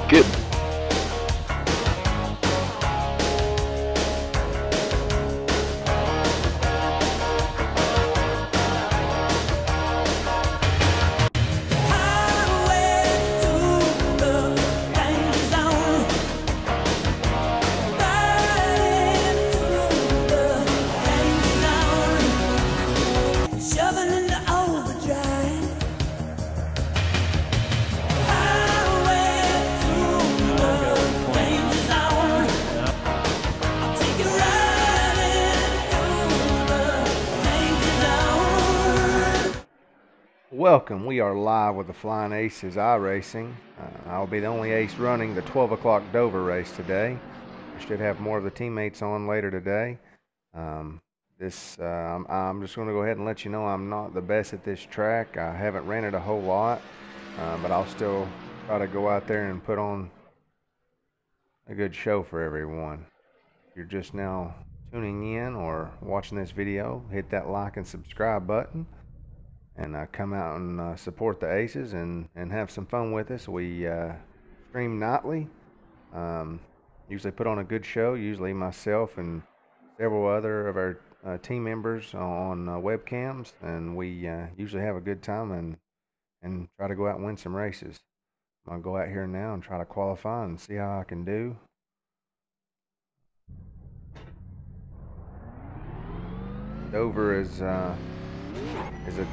Good. Welcome. We are live with the Flying Aces iRacing. I'll be the only ace running the 12 o'clock Dover race today. I should have more of the teammates on later today. I'm just going to go ahead and let you know I'm not the best at this track. I haven't ran it a whole lot, but I'll still try to go out there and put on a good show for everyone. If you're just now tuning in or watching this video, hit that like and subscribe button. And come out and support the Aces and have some fun with us. We stream nightly. Usually put on a good show. Usually myself and several other of our team members on webcams, and we usually have a good time and try to go out and win some races. I'm gonna go out here now and try to qualify and see how I can do. Dover is a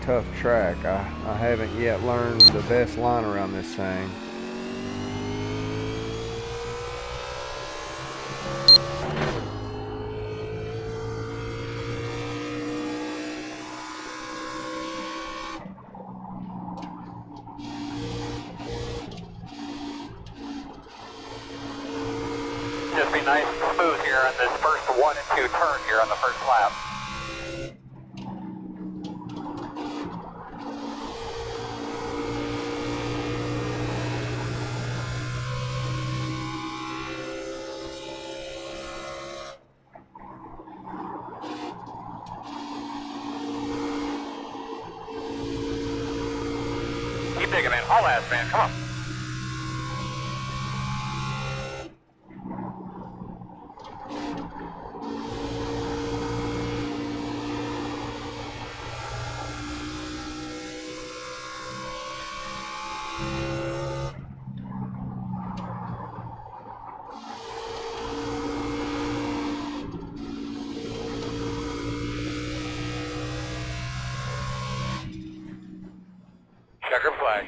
tough track. I haven't yet learned the best line around this thing. Just be nice and smooth here on this first 1 and 2 turn here on the first lap. Keep digging, man. Haul ass, man. Come on. Checker flag.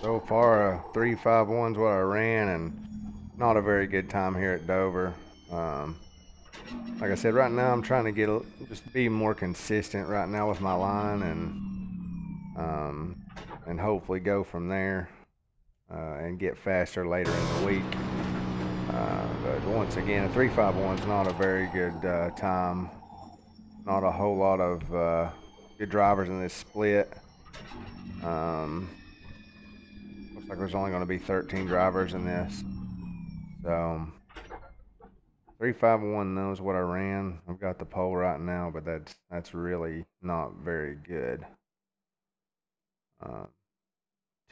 So far, 3.51 is what I ran, and not a very good time here at Dover. Like I said, right now I'm trying to just be more consistent right now with my line, and hopefully go from there and get faster later in the week. But once again, a 3.51 is not a very good time. Not a whole lot of good drivers in this split. Looks like there's only going to be 13 drivers in this. So 3.51 knows what I ran. I've got the pole right now, but that's really not very good.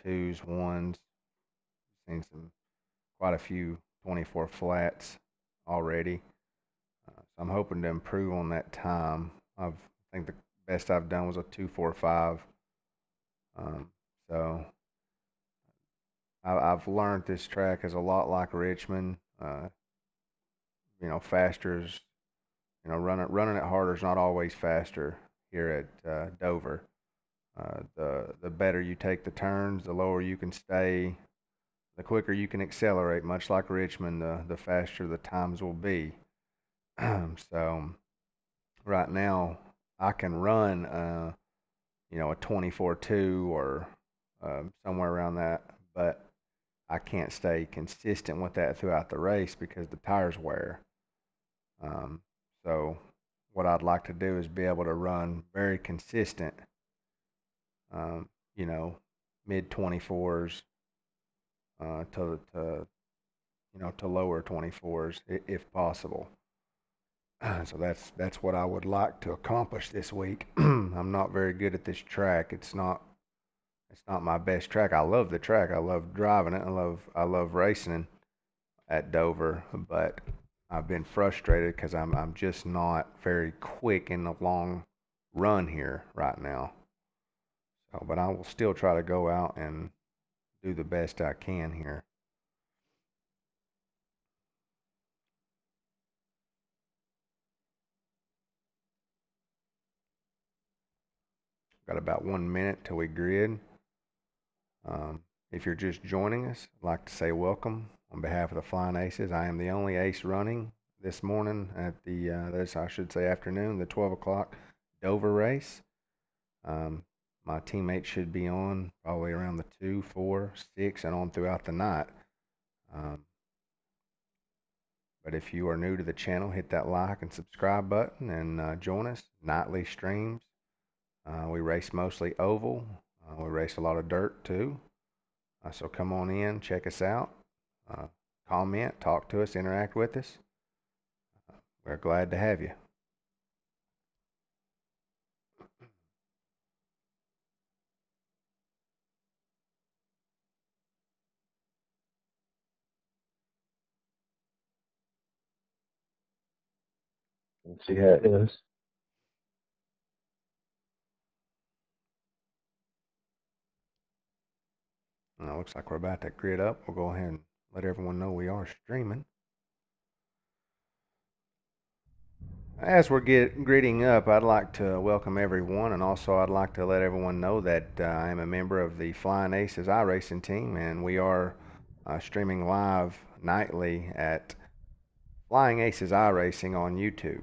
Twos, ones, seen quite a few 24 flats already. So I'm hoping to improve on that time. I think the best I've done was a 2.45. So I've learned this track is a lot like Richmond. Faster is, running it harder is not always faster here at Dover. The better you take the turns, the lower you can stay, the quicker you can accelerate. Much like Richmond, the faster the times will be. So right now I can run, a 24.2 or somewhere around that, but I can't stay consistent with that throughout the race because the tires wear. So what I'd like to do is be able to run very consistent, mid 24s to lower 24s if possible. So that's what I would like to accomplish this week. I'm not very good at this track. It's not It's not my best track. I love the track. I love driving it. I love racing at Dover, but I've been frustrated because I'm just not very quick in the long run here right now. So, but I will still try to go out and do the best I can here. Got about 1 minute till we grid. If you're just joining us, I'd like to say welcome on behalf of the Flying Aces. I am the only ace running this morning at this I should say afternoon, the 12 o'clock Dover race. My teammates should be on probably around the 2, 4, 6, and on throughout the night. But if you are new to the channel, hit that like and subscribe button and join us. Nightly streams. We race mostly oval. We race a lot of dirt too. So come on in, check us out, comment, talk to us, interact with us. We're glad to have you. Let's see how it is. Looks like we're about to grid up. We'll go ahead and let everyone know we are streaming. As we're gridding up, I'd like to welcome everyone, and also I'd like to let everyone know that I am a member of the Flying Aces iRacing team, and we are streaming live nightly at Flying Aces iRacing on YouTube.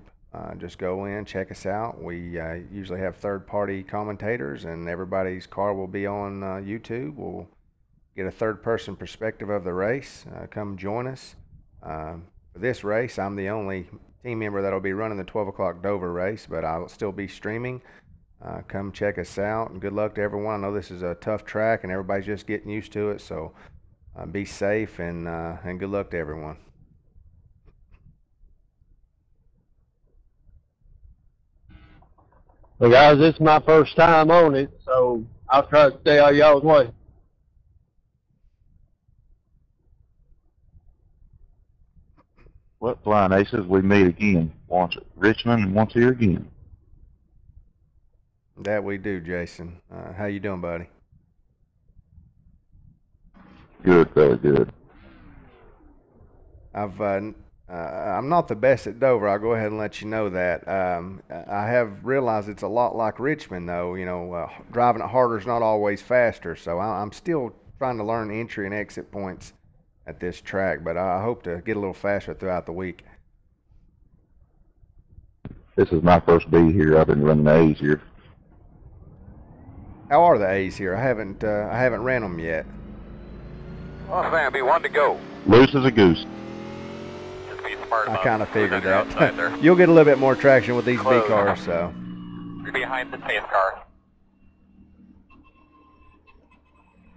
Just go in, check us out. We usually have third-party commentators, and everybody's car will be on YouTube. We'll get a third-person perspective of the race. Come join us. For this race, I'm the only team member that'll be running the 12 o'clock Dover race, but I'll still be streaming. Come check us out, and good luck to everyone. I know this is a tough track, and everybody's just getting used to it, so be safe and good luck to everyone. Well, guys, this is my first time on it, so I'll try to stay out of y'all's way. Well, Flying Aces, we meet again. Once at Richmond and once here again. That we do, Jason. How you doing, buddy? Good, very good. I'm not the best at Dover. I'll go ahead and let you know that. I have realized it's a lot like Richmond, though. You know, driving it harder is not always faster. So I'm still trying to learn entry and exit points at this track, but I hope to get a little faster throughout the week. This is my first B here. I've been running the A's here. How are the A's here? I haven't ran them yet. Well, Sam, be one to go. Loose as a goose. Just be smart I about kind of figured outside there. that. You'll get a little bit more traction with these B Close. cars, so. You're behind the pace car.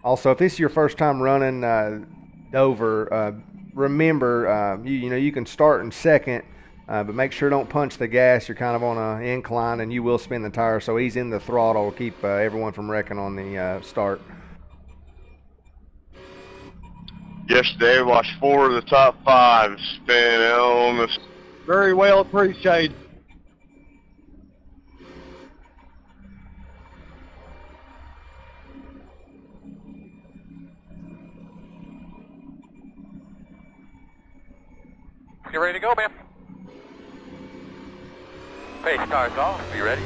Also, if this is your first time running Dover, remember, you can start in second, but make sure don't punch the gas. You're kind of on an incline, and you will spin the tire. So ease in the throttle, keep everyone from wrecking on the start. Yesterday, watched 4 of the top 5 spin on the. Very well appreciated. You ready to go, man? Pace car's off. You ready?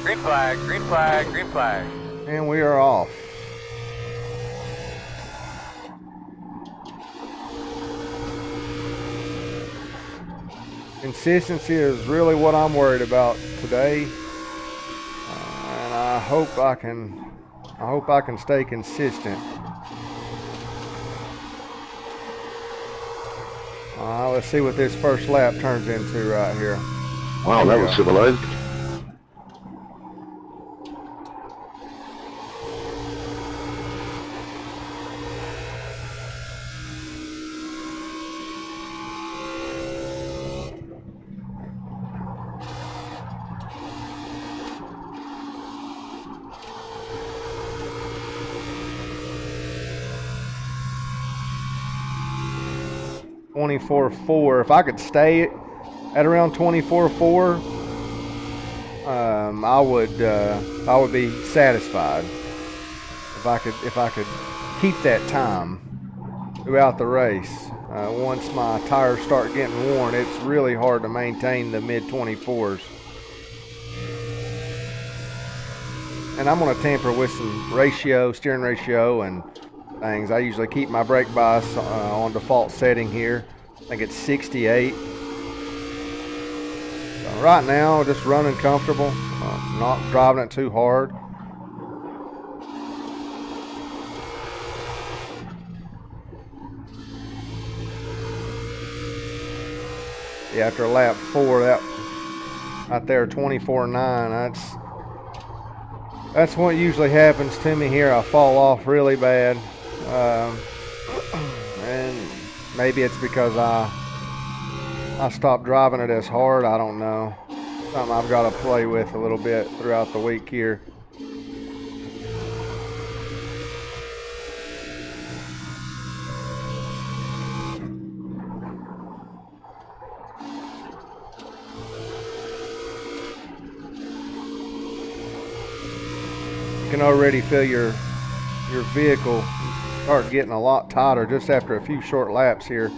Green flag, green flag, green flag. And we are off. Consistency is really what I'm worried about today, and I hope I can stay consistent. Let's see what this first lap turns into right here. Wow, that was civilized. 24.4. If I could stay at around 24.4, I would be satisfied. If I could keep that time throughout the race. Once my tires start getting worn, it's really hard to maintain the mid 24s. And I'm going to tamper with some steering ratio and things. I usually keep my brake bias on default setting here. I think it's 68. So right now, just running comfortable, not driving it too hard. Yeah, after lap 4, that right there, 24.9. That's what usually happens to me here. I fall off really bad, and maybe it's because I stopped driving it as hard. I don't know. Something I've got to play with a little bit throughout the week here. You can already feel your vehicle start getting a lot tighter just after a few short laps here.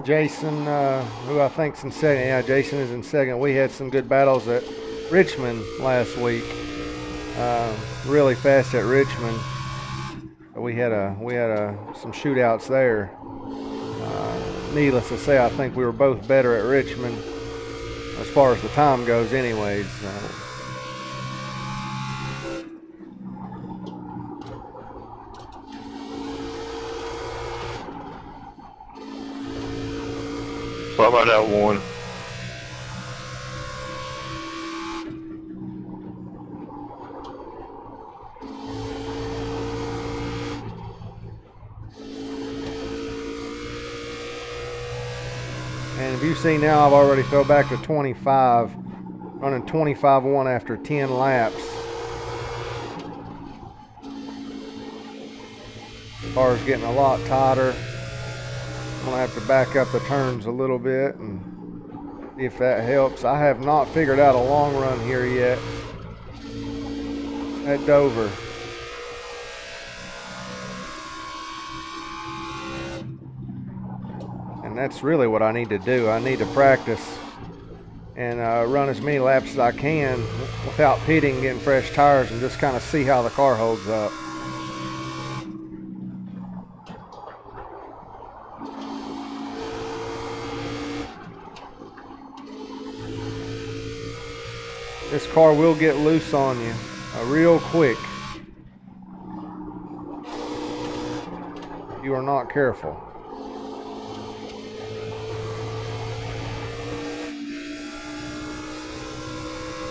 Jason, who I think's in second. Yeah, Jason is in second. We had some good battles at Richmond last week. Really fast at Richmond. We had some shootouts there. Needless to say, I think we were both better at Richmond as far as the time goes, anyways. How about that one? And if you see now, I've already fell back to 25, running 25.1 after 10 laps. The car's getting a lot tighter. I'm gonna have to back up the turns a little bit and see if that helps. I have not figured out a long run here yet at Dover. And that's really what I need to do. I need to practice and run as many laps as I can without pitting, getting fresh tires, and just kind of see how the car holds up. This car will get loose on you real quick if you are not careful.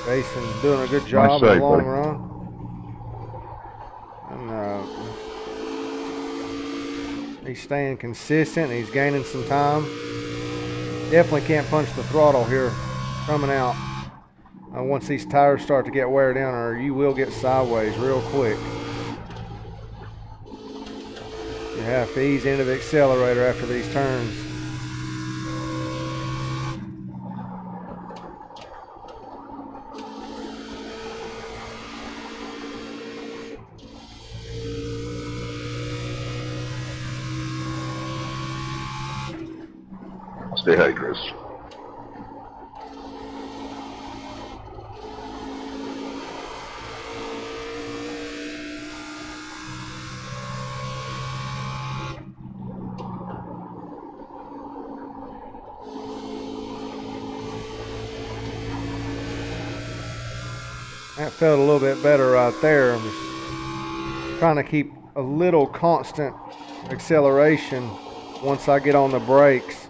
Jason's doing a good job in the long run. And he's staying consistent. He's gaining some time. Definitely can't punch the throttle here coming out. Once these tires start to get wear down, or you will get sideways real quick. You have to ease into the accelerator after these turns. Stay high, Chris. That felt a little bit better right there. I'm just trying to keep a little constant acceleration once I get on the brakes.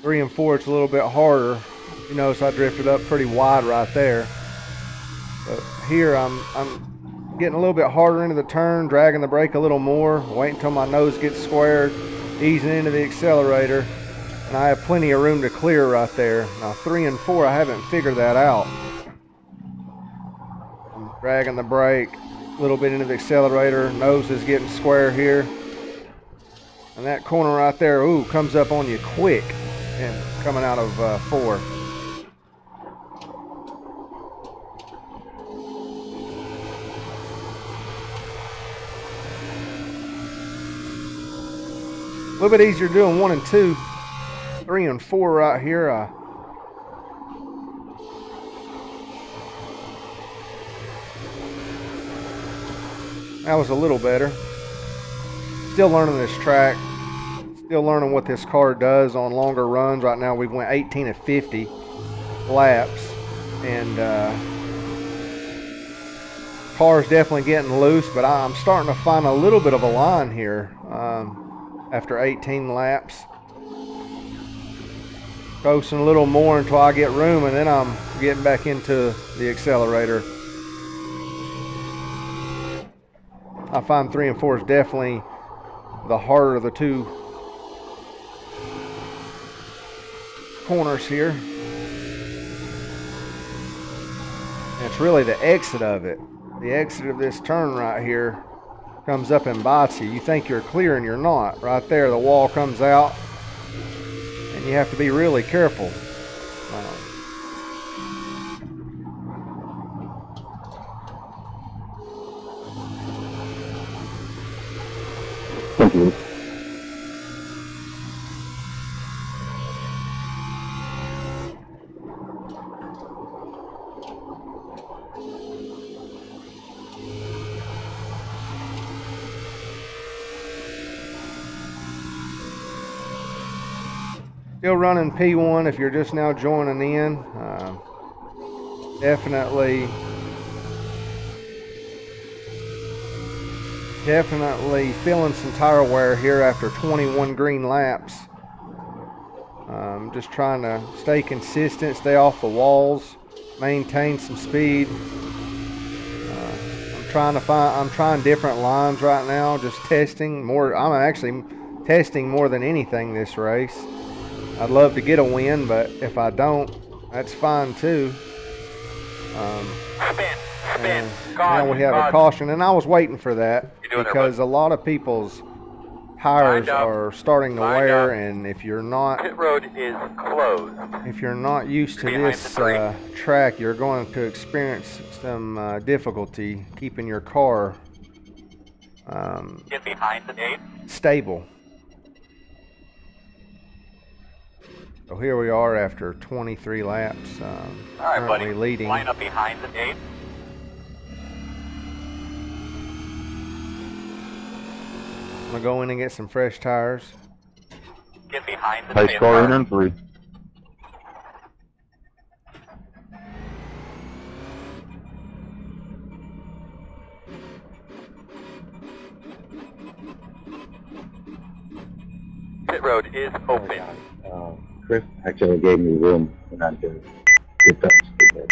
3 and 4, it's a little bit harder. You notice I drifted up pretty wide right there. But here I'm getting a little bit harder into the turn, dragging the brake a little more, waiting until my nose gets squared, easing into the accelerator, and I have plenty of room to clear right there. Now 3 and 4, I haven't figured that out. I'm dragging the brake a little bit into the accelerator, nose is getting square here. And that corner right there, ooh, comes up on you quick and coming out of 4. A little bit easier doing 1 and 2. 3 and 4 right here. That was a little better. Still learning this track. Still learning what this car does on longer runs. Right now we went 18 of 50 laps. And car's definitely getting loose, but I'm starting to find a little bit of a line here. After 18 laps, coasting a little more until I get room, and then I'm getting back into the accelerator. I find 3 and 4 is definitely the harder of the two corners here. And it's really the exit of it. The exit of this turn right here comes up and bites you. You think you're clear and you're not. Right there, the wall comes out, and you have to be really careful. Thank you. Still running P1 if you're just now joining in. Definitely feeling some tire wear here after 21 green laps. Just trying to stay consistent, stay off the walls, maintain some speed. I'm trying different lines right now, just testing more. I'm actually testing more than anything this race. I'd love to get a win, but if I don't, that's fine too. Spin. Now we have a caution, and I was waiting for that because a lot of people's tires are starting to wear, and if you're not Pit road is closed. If you're not used to this track, you're going to experience some difficulty keeping your car Get behind the 8. stable. So here we are after 23 laps, All right, currently buddy. leading. Line up behind the 8. I'm going to go in and get some fresh tires. Get behind the Pace 10 car in car. and 3. Pit road is open. Chris actually gave me room and I could get that speed there.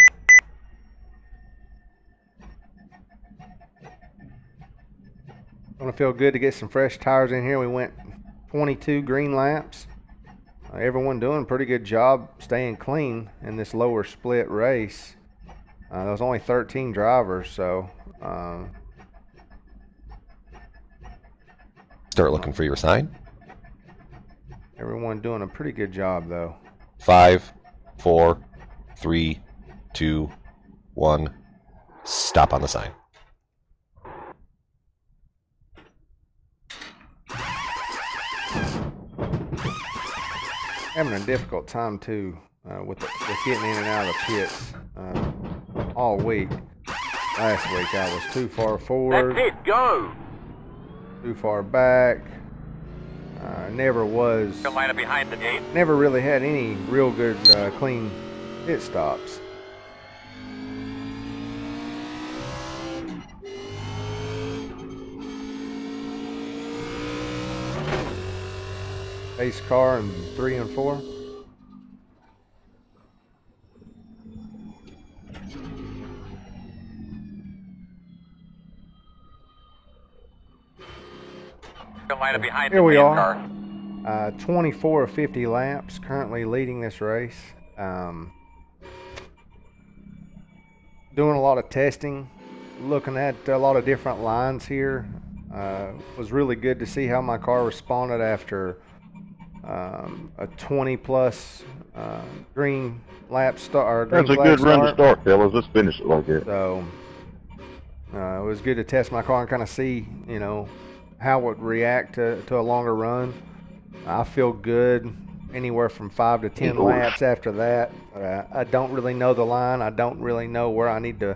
Going to feel good to get some fresh tires in here. We went 22 green laps. Everyone doing a pretty good job staying clean in this lower split race. There was only 13 drivers, so Start looking for your sign. everyone doing a pretty good job though. 5, 4, 3, 2, 1. Stop on the sign. Having a difficult time too with getting in and out of the pits all week. Last week I was too far forward, That's it, go! too far back. Never Line up behind the 8. never really had any real good clean pit stops. Pace car in 3 and 4. Line up behind Here the we main are. car. 24 of 50 laps, currently leading this race. Doing a lot of testing, looking at a lot of different lines here. Was really good to see how my car responded after a 20 plus green lap start or green That's a flag good run to start. start, fellas. Let's finish it like that. So it was good to test my car and kind of see, you know, how it would react to a longer run. I feel good anywhere from 5 to 10 laps after that. I don't really know the line. I don't really know where I need to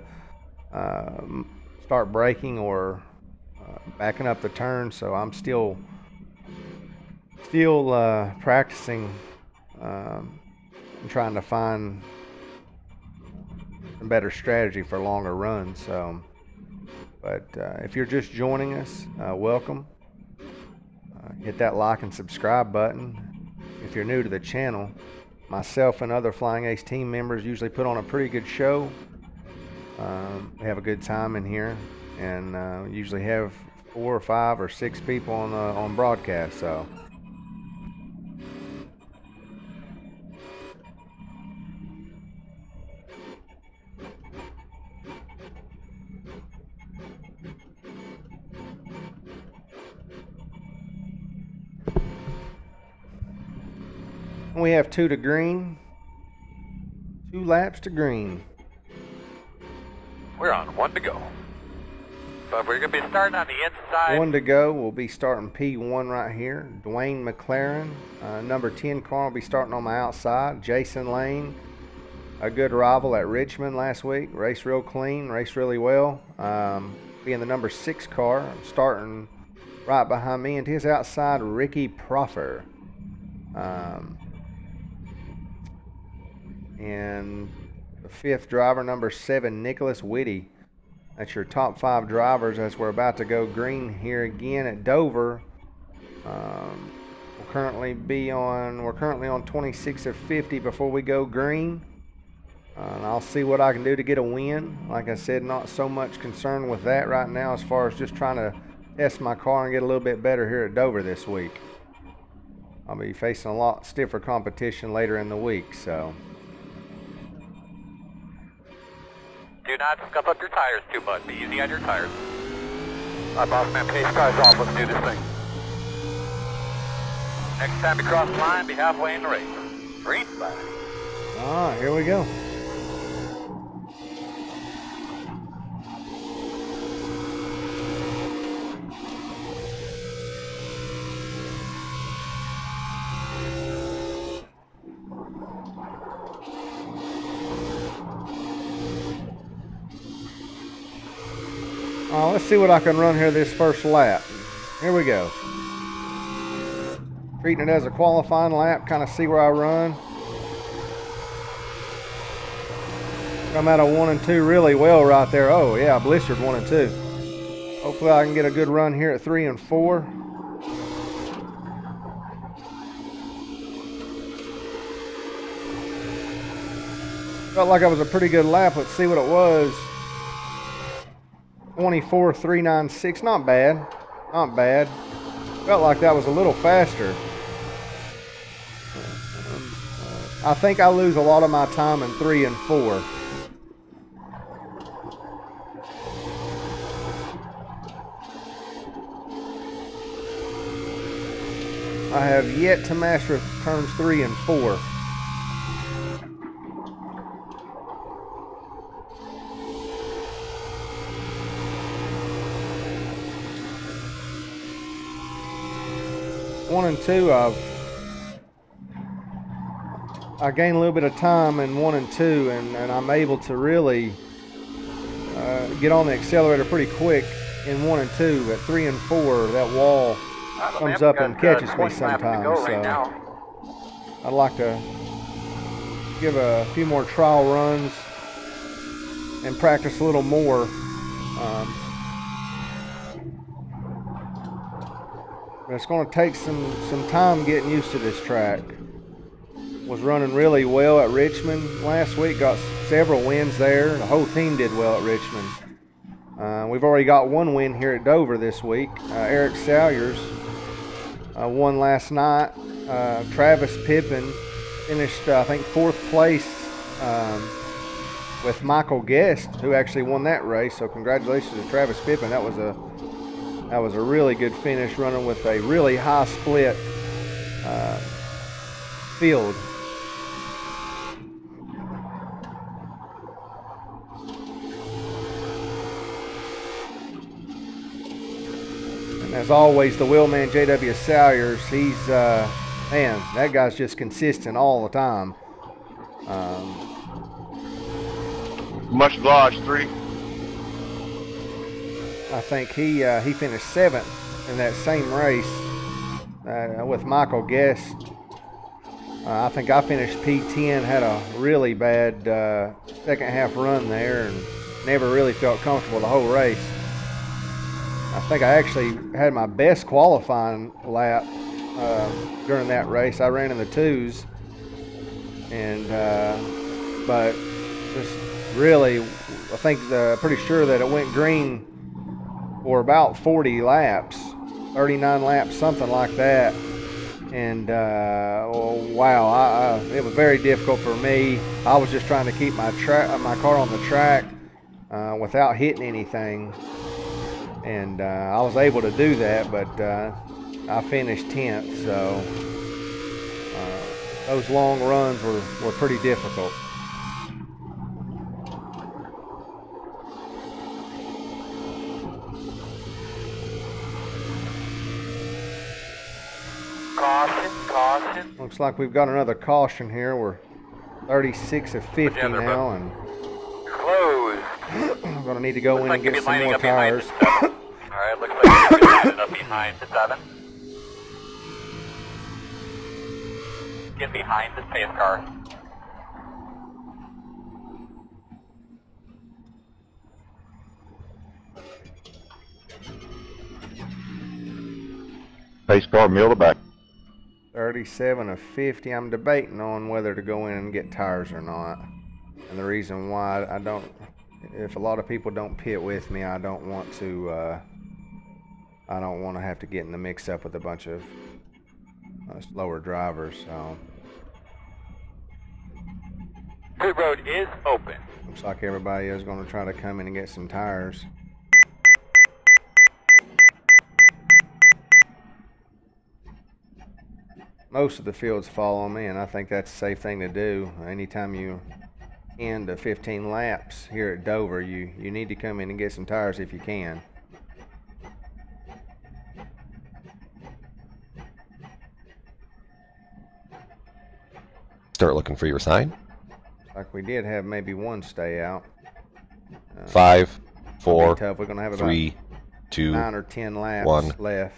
start braking or backing up the turn. So I'm still practicing and trying to find some better strategy for longer runs. So, but if you're just joining us, welcome. Hit that like and subscribe button. If you're new to the channel, myself and other Flying Ace team members usually put on a pretty good show. We have a good time in here, and usually have 4 or 5 or 6 people on broadcast. So. We have 2 to green. 2 laps to green. We're on 1 to go. So we're going to be starting on the inside. 1 to go. We'll be starting P1 right here. Dwayne McLaren, number 10 car, will be starting on my outside. Jason Lane, a good rival at Richmond last week. Raced real clean, raced really well. Being the number 6 car, starting right behind me. And to his outside, Ricky Proffer. And the 5th driver, number 7, Nicholas Whitty. That's your top 5 drivers as we're about to go green here again at Dover. We're currently on 26 of 50 before we go green. And I'll see what I can do to get a win. Like I said, not so much concerned with that right now as far as just trying to test my car and get a little bit better here at Dover this week. I'll be facing a lot stiffer competition later in the week, so. Do not scuff up your tires too much. Be easy on your tires. All right, boss man, pace car's off. Let's do this thing. Next time you cross the line, be halfway in the race. Green flag. Ah, here we go. Let's see what I can run here this first lap. Here we go. Treating it as a qualifying lap, kind of see where I run. Come out of 1 and 2 really well right there. Oh yeah, I blistered 1 and 2. Hopefully I can get a good run here at 3 and 4. Felt like it was a pretty good lap. Let's see what it was. 24.396, not bad, not bad. Felt like that was a little faster. I think I lose a lot of my time in 3 and 4. I have yet to master turns 3 and 4. One and 2, I gain a little bit of time in 1 and 2, and I'm able to really get on the accelerator pretty quick in 1 and 2. At 3 and 4, that wall comes up and catches me sometimes. So I'd like to give a few more trial runs and practice a little more. But it's going to take some time getting used to this track. Was running really well at Richmond last week. Got several wins there. The whole team did well at Richmond. We've already got one win here at Dover this week. Eric Salyers won last night. Travis Pippen finished, I think, 4th place with Michael Guest, who actually won that race. So congratulations to Travis Pippen. That was a really good finish, running with a really high split field. And as always, the wheelman J.W. Salyers, he's, man, that guy's just consistent all the time. Much obliged, 3. I think he finished 7th in that same race with Michael Guest. I think I finished P10, had a really bad second half run there and never really felt comfortable the whole race. I think I actually had my best qualifying lap during that race. I ran in the 2s, and but just really, I think pretty sure that it went green for about 40 laps, 39 laps, something like that. And wow, it was very difficult for me. I was just trying to keep my car on the track without hitting anything, and I was able to do that, but I finished 10th. So those long runs were pretty difficult. Caution. Looks like we've got another caution here. We're 36 of 50 now, and Closed. I'm going to need to go in and get some more All tires. right, looks like you're lining up behind the 7. Get behind the pace car. Pace car, middle to back. 37 of 50. I'm debating on whether to go in and get tires or not. And the reason why I don't, if a lot of people don't pit with me, I don't want to have to get in the mix up with a bunch of slower drivers. So Pit road is open. looks like everybody is going to try to come in and get some tires. Most of the fields follow me, and I think that's a safe thing to do. Anytime you end to 15 laps here at Dover, you need to come in and get some tires if you can. Start looking for your sign. Like we did have maybe one stay out. 5, 4, tough. We're gonna have 3, 2, 9 or 10 laps 1. left,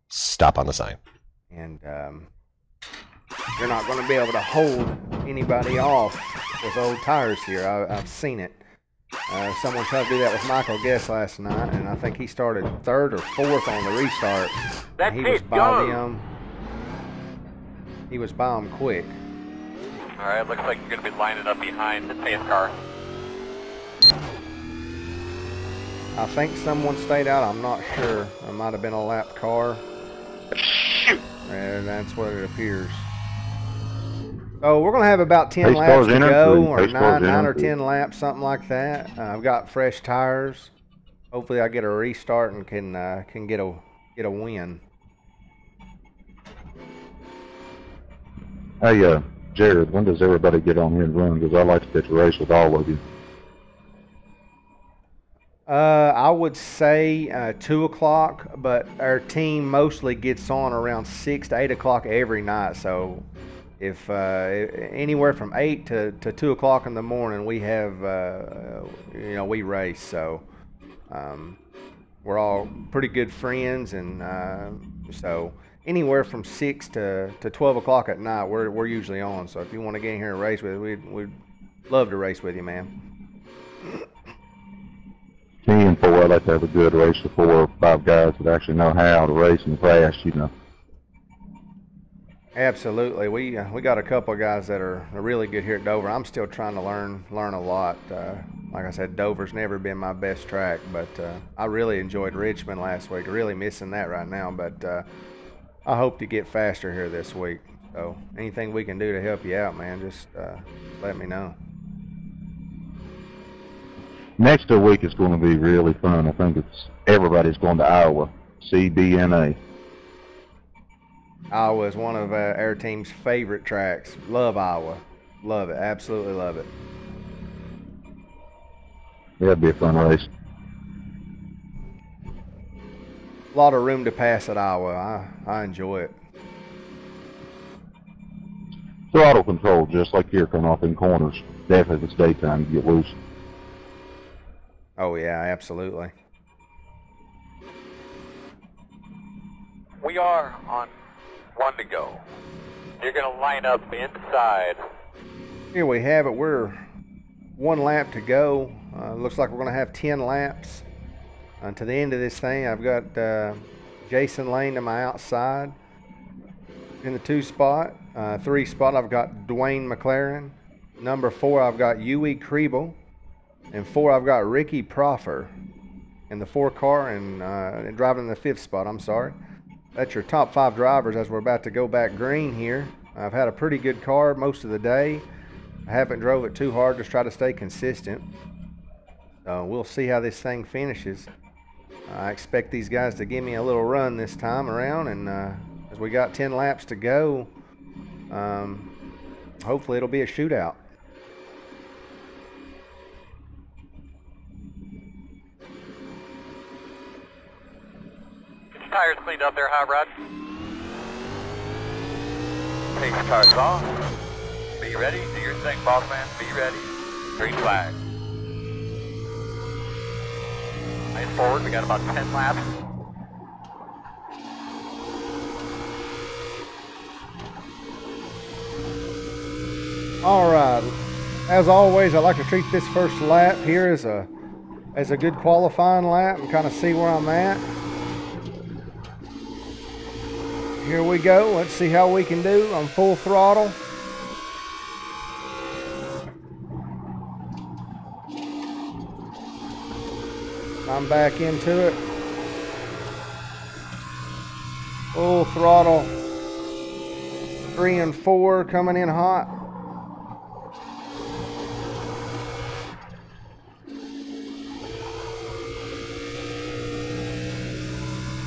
Stop on the sign. and you're not going to be able to hold anybody off with old tires here. I've seen it. Someone tried to do that with Michael Guest last night, and I think he started 3rd or 4th on the restart. That's and he was it, by go. them. He was by them quick. All right, looks like you're going to be lining up behind the pace car. I think someone stayed out. I'm not sure. It might have been a lap car. Shoot! And that's what it appears. So we're going to have about 10 Pace laps car's to in go, three. or Pace car's 9 in or three. 10 laps, something like that. I've got fresh tires. Hopefully I get a restart and can get a win. Hey, Jared, when does everybody get on here and run? Because I like to get the race with all of you. I would say 2 o'clock, but our team mostly gets on around 6 to 8 o'clock every night. So if anywhere from 8 to 2 o'clock in the morning, we have we race. So we're all pretty good friends, and so anywhere from 6 to 12 o'clock at night, we're usually on. So if you want to get in here and race with us, we'd love to race with you, man. Me and four, I'd like to have a good race of 4 or 5 guys that actually know how to race and fast, you know. Absolutely. We got a couple of guys that are really good here at Dover. I'm still trying to learn a lot. Like I said, Dover's never been my best track, but I really enjoyed Richmond last week. Really missing that right now, but I hope to get faster here this week. So anything we can do to help you out, man, just let me know. Next week is going to be really fun. I think everybody's going to Iowa, CBNA. Iowa is one of our team's favorite tracks. Love Iowa. Love it. Absolutely love it. That'll be a fun race. A lot of room to pass at Iowa. I enjoy it. Throttle control, just like here, coming off in corners. Definitely if it's daytime, you get loose. Oh, yeah, absolutely. We are on 1 to go. You're going to line up inside. Here we have it. We're 1 lap to go. Looks like we're going to have 10 laps. To the end of this thing, I've got Jason Lane to my outside in the 2 spot. 3 spot, I've got Dwayne McLaren. Number 4, I've got Huey Kriebel. And 4, I've got Ricky Proffer in the 4 car and driving in the 5th spot. I'm sorry. That's your top 5 drivers as we're about to go back green here. I've had a pretty good car most of the day. I haven't drove it too hard, just try to stay consistent. We'll see how this thing finishes. I expect these guys to give me a little run this time around, and as we got 10 laps to go, hopefully it'll be a shootout. Get your tires cleaned up there, Hot Rod. Take your tires off. Be ready. Do your thing, boss man. Be ready. Green flag. Nice forward. We got about 10 laps. All right. As always, I like to treat this first lap here as a good qualifying lap and kind of see where I'm at. Here we go. Let's see how we can do on full throttle. I'm back into it. Full throttle. 3 and 4 coming in hot.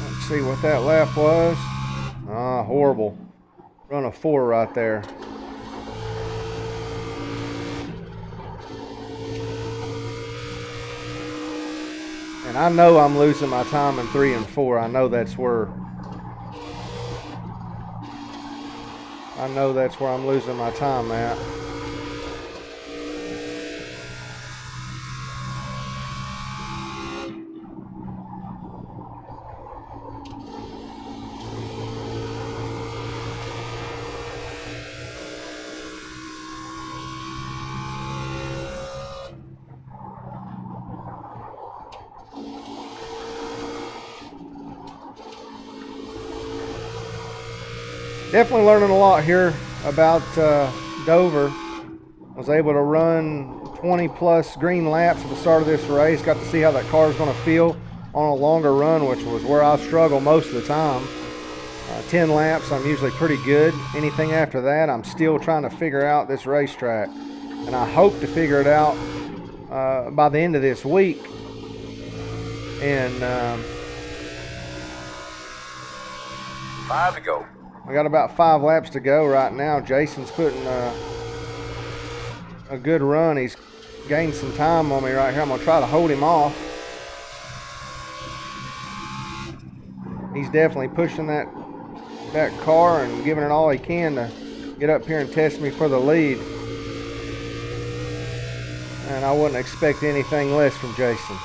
Let's see what that lap was. Horrible. Run a 4 right there. And I know I'm losing my time in 3 and 4. I know that's where I'm losing my time at. Definitely learning a lot here about Dover. Was able to run 20 plus green laps at the start of this race. Got to see how that car is going to feel on a longer run, which was where I struggle most of the time. 10 laps, I'm usually pretty good. Anything after that, I'm still trying to figure out this racetrack. And I hope to figure it out by the end of this week. And 5 to go. we got about 5 laps to go right now. Jason's putting a good run. He's gained some time on me right here. I'm going to try to hold him off. He's definitely pushing that car and giving it all he can to get up here and test me for the lead. And I wouldn't expect anything less from Jason.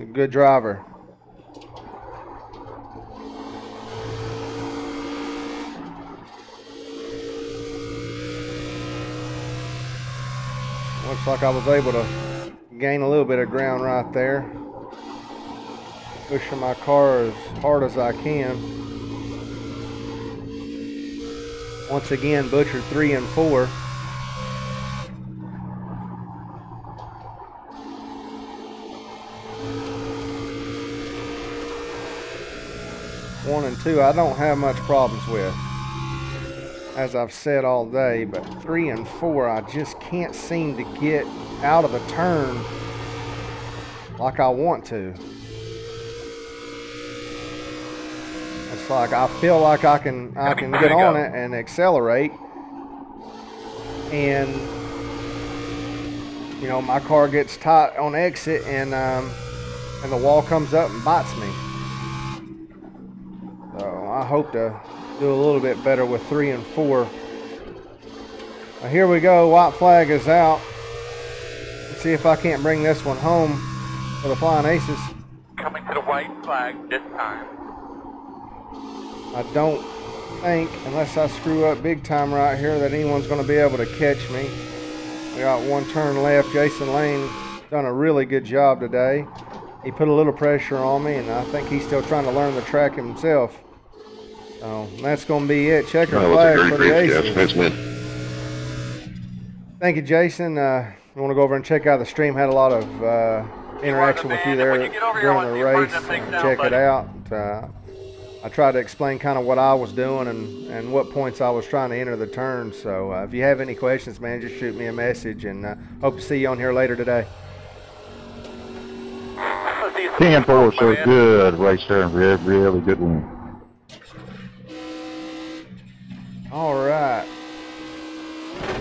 A good driver. Looks like I was able to gain a little bit of ground right there. pushing my car as hard as I can. Once again, butchered 3 and 4. One and 2, I don't have much problems with, as I've said all day, but 3 and 4, I just can't seem to get out of the turn like I want to. It's like I feel like I can get on it and accelerate, and you know, my car gets tight on exit, and the wall comes up and bites me. So I hope to do a little bit better with 3 and 4. Now here we go. White flag is out. Let's see if I can't bring this one home for the Flying Aces. Coming to the white flag this time. I don't think, unless I screw up big time right here, that anyone's going to be able to catch me. We got one turn left. Jason Lane done a really good job today. He put a little pressure on me, and I think he's still trying to learn the track himself. So that's going to be it. Checker flag for the Aces. Thank you, Jason. You want to go over and check out the stream? Had a lot of interaction with you there during the race. Check it out. I tried to explain kind of what I was doing and what points I was trying to enter the turn. So if you have any questions, man, just shoot me a message, and hope to see you on here later today. 10-4, so good race there, really good win. All right.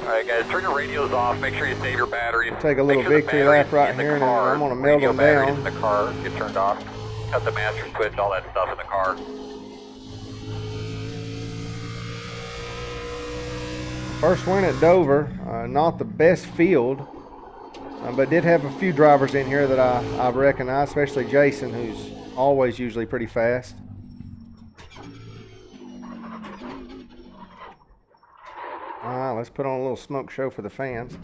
All right, guys, turn your radios off. Make sure you save your batteries. Take a little victory lap right here, and I'm going to melt them down. In the car, get turned off. Cut the master switch, all that stuff in the car. First win at Dover, not the best field, but did have a few drivers in here that I've recognized, especially Jason, who's always usually pretty fast. All right, let's put on a little smoke show for the fans.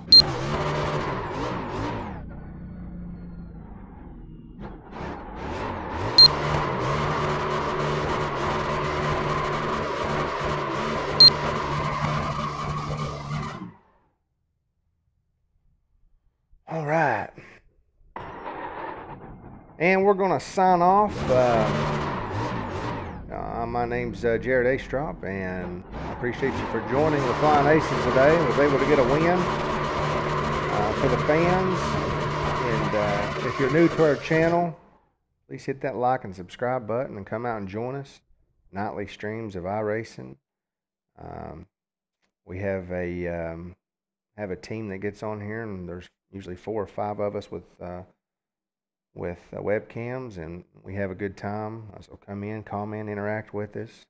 All right. And we're going to sign off. My name's Jared Astrop, and I appreciate you for joining the Flying Aces today. I was able to get a win for the fans. And if you're new to our channel, please hit that like and subscribe button and come out and join us. Nightly streams of iRacing. We have a team that gets on here, and there's usually 4 or 5 of us with webcams, and we have a good time. So come in, comment, interact with us.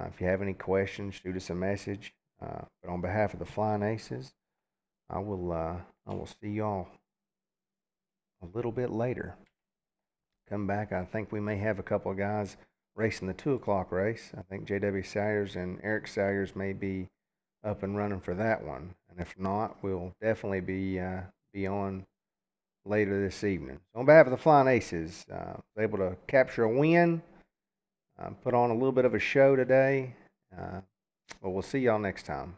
If you have any questions, shoot us a message. But on behalf of the Flying Aces, I will see y'all a little bit later. Come back. I think we may have a couple of guys racing the 2 o'clock race. I think J.W. Salyers and Eric Salyers may be up and running for that one. And if not, we'll definitely be on later this evening. So on behalf of the Flying Aces, was able to capture a win, put on a little bit of a show today, but we'll see y'all next time.